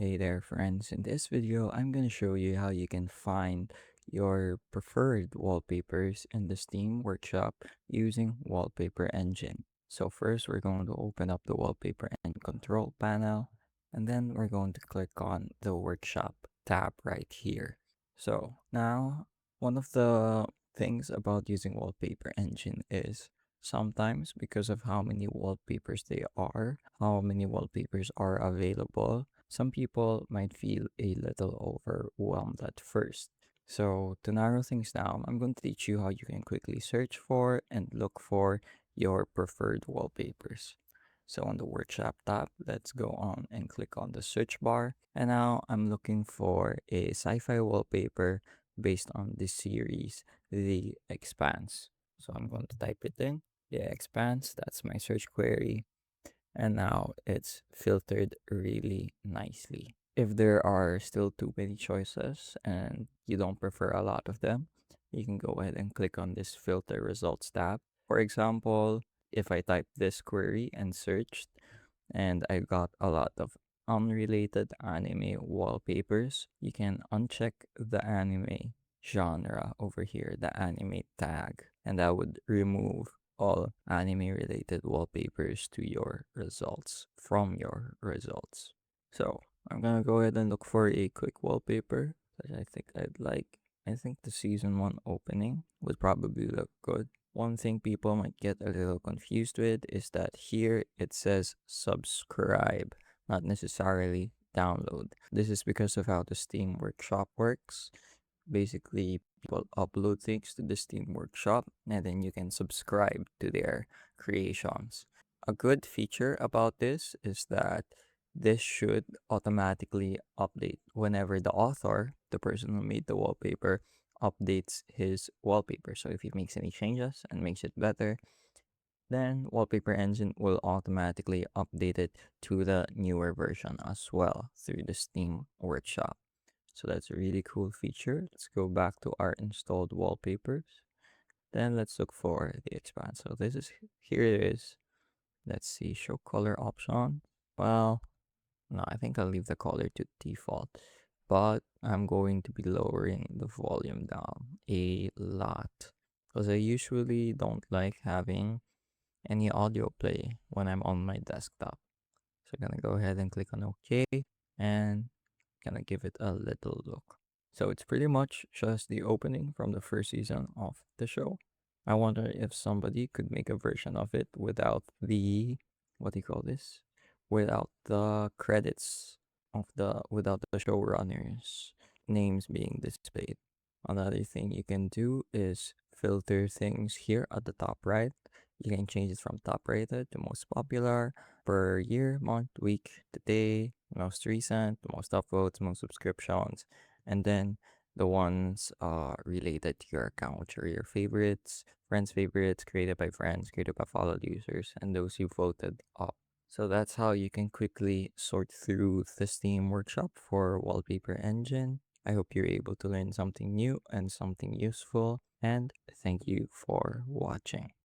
Hey there friends, in this video I'm going to show you how you can find your preferred wallpapers in the Steam Workshop using Wallpaper Engine. So first we're going to open up the Wallpaper and Control panel, and then we're going to click on the Workshop tab right here. So now one of the things about using Wallpaper Engine is sometimes because of how many wallpapers how many wallpapers are available, some people might feel a little overwhelmed at first. So, to narrow things down, I'm going to teach you how you can quickly search for and look for your preferred wallpapers. So, on the Workshop tab, let's go on and click on the search bar. And now I'm looking for a sci fi wallpaper based on this series, The Expanse. So, I'm going to type it in. The Expanse, that's my search query, and now it's filtered really nicely. If there are still too many choices and you don't prefer a lot of them, you can go ahead and click on this filter results tab. For example, if I type this query and searched and I got a lot of unrelated anime wallpapers, you can uncheck the anime genre over here, the anime tag, and that would remove all anime related wallpapers to your results from your results. So I'm gonna go ahead and look for a quick wallpaper that I think I'd like. I think the season 1 opening would probably look good. One thing people might get a little confused with is that here it says subscribe, not necessarily download. This is because of how the Steam Workshop works. Basically, people upload things to the Steam Workshop and then you can subscribe to their creations. A good feature about this is that this should automatically update whenever the author, the person who made the wallpaper, updates his wallpaper. So if he makes any changes and makes it better, then Wallpaper Engine will automatically update it to the newer version as well through the Steam Workshop. So that's a really cool feature. Let's go back to our installed wallpapers. Then let's look for the expand. So this is here it is. Let's see, show color option. Well, no, I think I'll leave the color to default, but I'm going to be lowering the volume down a lot because I usually don't like having any audio play when I'm on my desktop. So I'm gonna go ahead and click on OK and gonna give it a little look. So it's pretty much just the opening from the first season of the show. I wonder if somebody could make a version of it without the, what do you call this? Without the credits of without the showrunners' names being displayed. Another thing you can do is filter things here at the top right. You can change it from top rated to most popular, per year, month, week, the day, most recent, most upvotes, most subscriptions, and then the ones related to your account, which are your favorites, friends' favorites, created by friends, created by followed users, and those you voted up. So that's how you can quickly sort through the Steam Workshop for Wallpaper Engine. I hope you're able to learn something new and something useful, and thank you for watching.